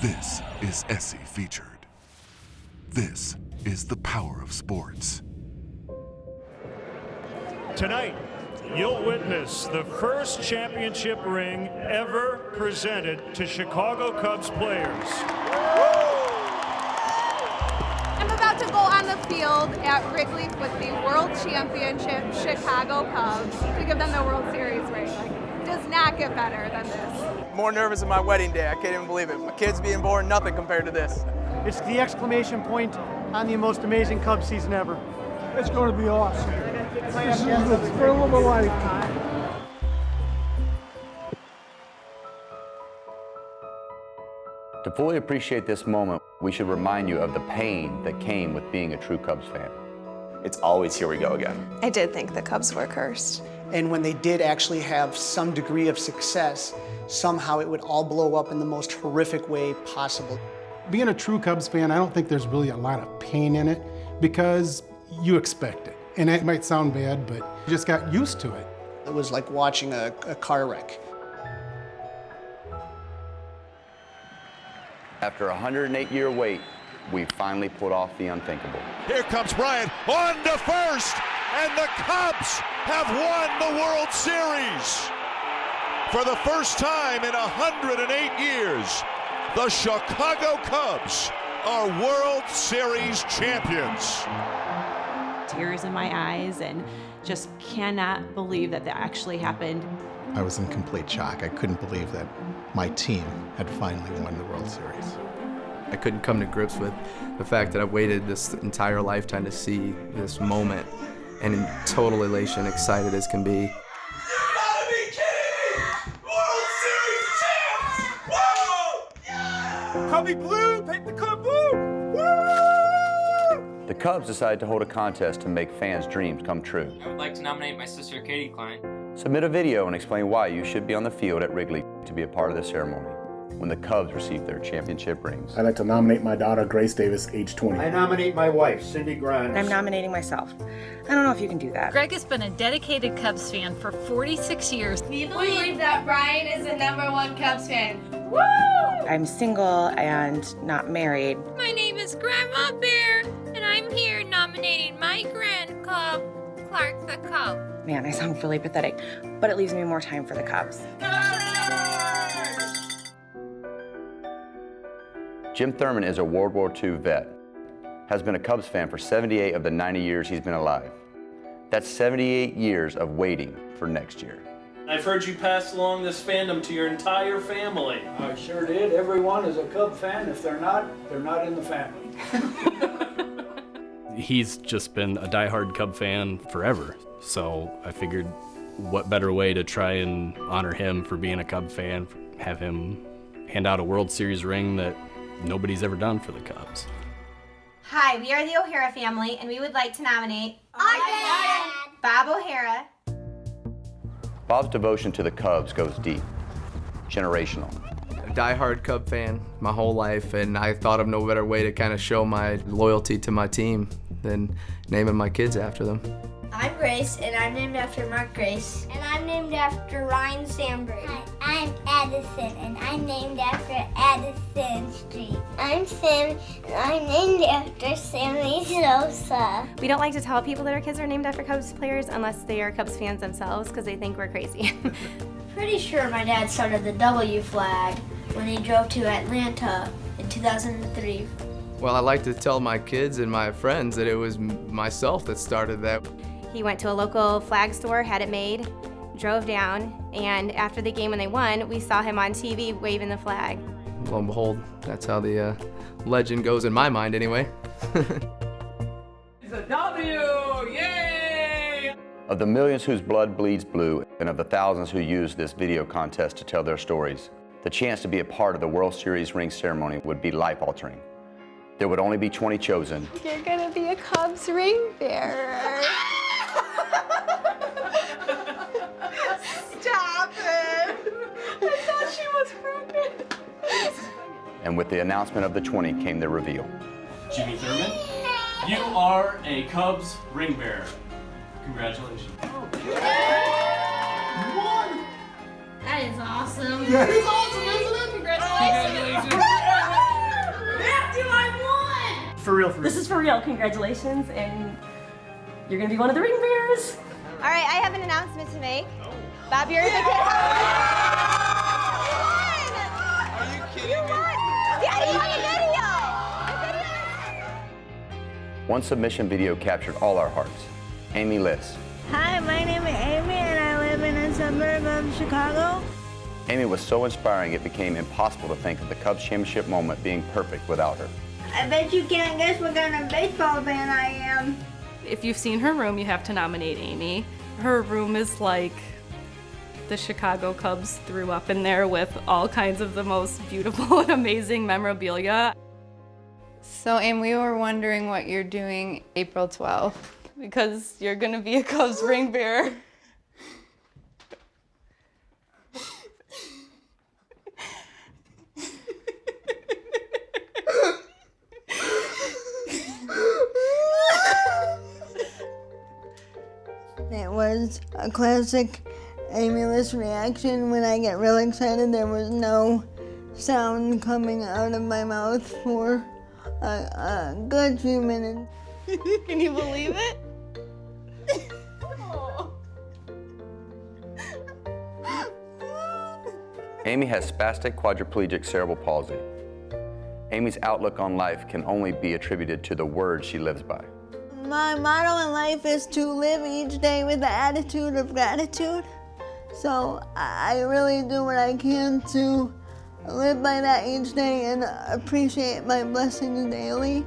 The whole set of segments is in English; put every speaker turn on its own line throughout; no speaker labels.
This is Espn Featured. This is the power of sports.
Tonight, you'll witness the first championship ring ever presented to Chicago Cubs players.
I'm about to go on the field at Wrigley with the World Championship Chicago Cubs to give them the World Series ring. Does not get better than this.
More nervous than my wedding day. I can't even believe it. My kid's being born, nothing compared to this.
It's the exclamation point on the most amazing Cubs season ever.
It's going to be awesome. This is the thrill of a lifetime.
To fully appreciate this moment, we should remind you of the pain that came with being a true Cubs fan.
It's always here we go again.
I did think the Cubs were cursed.
And when they did actually have some degree of success, somehow it would all blow up in the most horrific way possible.
Being a true Cubs fan, I don't think there's really a lot of pain in it because you expect it. And it might sound bad, but you just got used to it.
It was like watching a car wreck.
After a 108-year wait, we finally pulled off the unthinkable.
Here comes Bryant on to first, and the Cubs have won the World Series. For the first time in 108 years, the Chicago Cubs are World Series champions.
Tears in my eyes and just cannot believe that actually happened.
I was in complete shock. I couldn't believe that my team had finally won the World Series.
I couldn't come to grips with the fact that I've waited this entire lifetime to see this moment, and in total elation, excited as can be.
You gotta be kidding me! World Series champs! Woo!
Cubby Blue, take the Cub Blue! Woo!
The Cubs decided to hold a contest to make fans' dreams come true.
I would like to nominate my sister, Katie Klein.
Submit a video and explain why you should be on the field at Wrigley to be a part of the ceremony when the Cubs receive their championship rings.
I'd like to nominate my daughter, Grace Davis, age 20.
I nominate my wife, Cindy Grimes.
I'm nominating myself. I don't know if you can do that.
Greg has been a dedicated Cubs fan for 46 years.
We believe that Brian is the #1 Cubs fan. Woo!
I'm single and not married.
My name is Grandma Bear, and I'm here nominating my grand cub, Clark the Cub.
Man, I sound really pathetic, but it leaves me more time for the Cubs.
Jim Thurman is a World War II vet, has been a Cubs fan for 78 of the 90 years he's been alive. That's 78 years of waiting for next year.
I've heard you pass along this fandom to your entire family.
I sure did. Everyone is a Cub fan. If they're not in the family.
He's just been a diehard Cub fan forever. So I figured what better way to try and honor him for being a Cub fan, have him hand out a World Series ring that nobody's ever done for the Cubs.
Hi, we are the O'Hara family, and we would like to nominate our dad, Bob O'Hara.
Bob's devotion to the Cubs goes deep, generational.
A diehard Cub fan my whole life, and I thought of no better way to kind of show my loyalty to my team than naming my kids after them.
I'm Grace, and I'm named after Mark Grace.
And I'm named after Ryan Sandberg. Hi, I'm Addison, and I'm named after Addison Street. I'm Sam, and I'm named after Sammy Sosa.
We don't like to tell people that our kids are named after Cubs players unless they are Cubs fans themselves because they think we're crazy.
Pretty sure my dad started the W flag when he drove to Atlanta in 2003.
Well, I like to tell my kids and my friends that it was myself that started that.
He went to a local flag store, had it made, drove down, and after the game when they won, we saw him on TV waving the flag.
Lo and behold, that's how the legend goes in my mind anyway.
It's a W! Yay!
Of the millions whose blood bleeds blue, and of the thousands who use this video contest to tell their stories, the chance to be a part of the World Series ring ceremony would be life-altering. There would only be 20 chosen.
You're gonna be a Cubs ring bearer.
Stop it! I thought she was pregnant.
And with the announcement of the 20 came the reveal.
Jimmy Thurman, you are a Cubs ring bearer. Congratulations.
That is awesome.
That is awesome, isn't it?
Congratulations.
Congratulations.
for real, for real.
This is for real. Congratulations, and you're gonna be one of the ring bearers.
All right, I have an announcement to make. Bob, you're the kid.
Are you kidding me?
Daddy, you won
One submission video captured all our hearts. Amy Liss.
Hi, my name is Amy and I live in a suburb of Chicago.
Amy was so inspiring it became impossible to think of the Cubs championship moment being perfect without her.
I bet you can't guess what kind of baseball fan I am.
If you've seen her room, you have to nominate Amy. Her room is like the Chicago Cubs threw up in there with all kinds of the most beautiful and amazing memorabilia.
So, Amy, we were wondering what you're doing April 12th, because you're gonna be a Cubs ring bearer.
It was a classic Amy Liss reaction. When I get real excited, there was no sound coming out of my mouth for a good few minutes.
Can you believe it?
Amy has spastic quadriplegic cerebral palsy. Amy's outlook on life can only be attributed to the words she lives by.
My motto in life is to live each day with the attitude of gratitude. So I really do what I can to live by that each day and appreciate my blessings daily.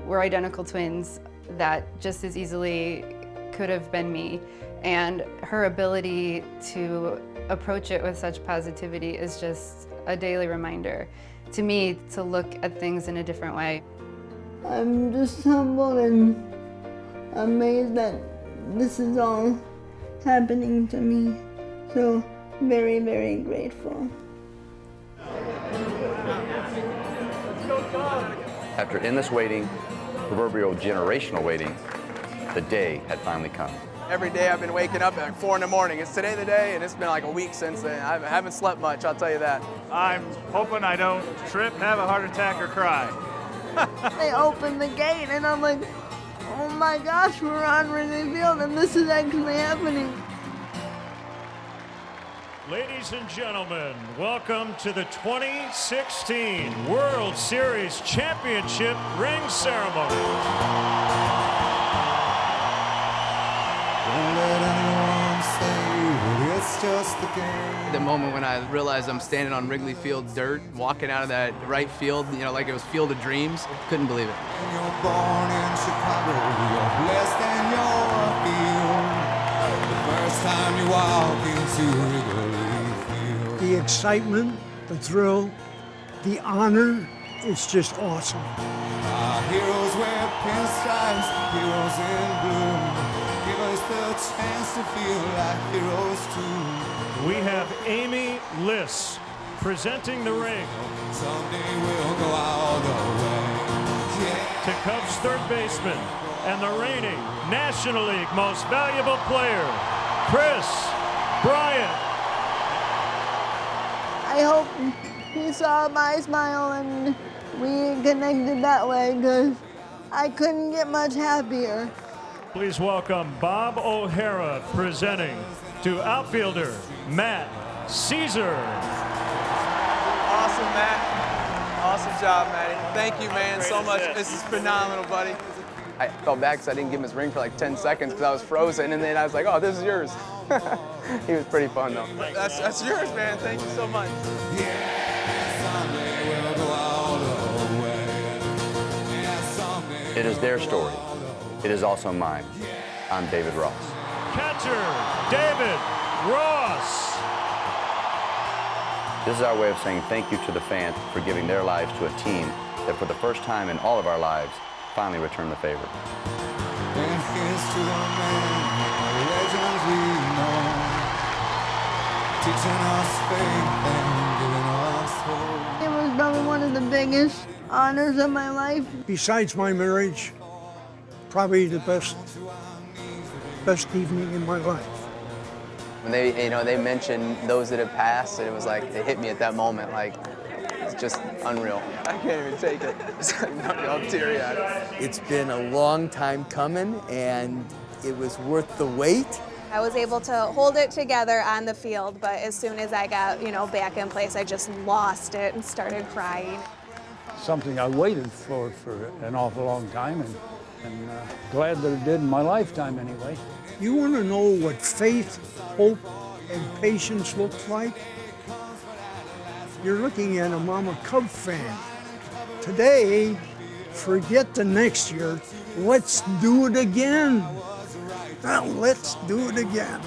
We're identical twins. That just as easily could have been me. And her ability to approach it with such positivity is just a daily reminder to me to look at things in a different way.
I'm just humbled and amazed that this is all happening to me. So very, very grateful.
After endless waiting, proverbial generational waiting, the day had finally come.
Every day I've been waking up at 4 in the morning. Is today the day? And it's been like a week since then. I haven't slept much, I'll tell you that.
I'm hoping I don't trip, have a heart attack, or cry.
They opened the gate and I'm like, oh my gosh, we're on Wrigley Field and this is actually happening.
Ladies and gentlemen, welcome to the 2016 World Series Championship Ring Ceremony.
Don't let anyone say that it's just a game.
The moment when I realized I'm standing on Wrigley Field dirt, walking out of that right field, you know, like it was Field of Dreams, couldn't believe it.
When you're born in Chicago, you're blessed and you're a field. The first time you walk into Wrigley Field.
The excitement, the thrill, the honor, it's just awesome.
Our heroes wear pinstripes, heroes in blue. Give us the chance to feel like heroes too.
We have Amy Liss presenting the ring.
Someday we'll go all the way. Yeah.
To Cubs third baseman and the reigning National League Most Valuable Player, Chris Bryant.
I hope he saw my smile and we connected that way because I couldn't get much happier.
Please welcome Bob O'Hara presenting to outfielder Matt Caesar.
Awesome, Matt. Awesome job, Matty. Thank you, man, so much. This is phenomenal, buddy.
I felt bad because I didn't give him his ring for like 10 seconds because I was frozen, and then I was like, oh, this is yours. He was pretty fun, though.
That's yours, man. Thank you so much.
It is their story. It is also mine. I'm David Ross.
Catcher, David Ross.
This is our way of saying thank you to the fans for giving their lives to a team that for the first time in all of our lives finally returned the favor.
And here's to the men, legends we know, teaching us faith and giving us hope.
It was probably one of the biggest honors of my life.
Besides my marriage, probably the best evening in my life.
When they mentioned those that had passed, and it was like, it hit me at that moment, like, It's just unreal. I can't even take it. I'm teary-eyed.
It's been a long time coming, and it was worth the wait.
I was able to hold it together on the field, but as soon as I got, back in place, I just lost it and started crying.
Something I waited for an awful long time, and glad that it did in my lifetime anyway.
You want to know what faith, hope, and patience looks like? You're looking at a Mama Cub fan. Today, forget the next year. Let's do it again. Let's do it again.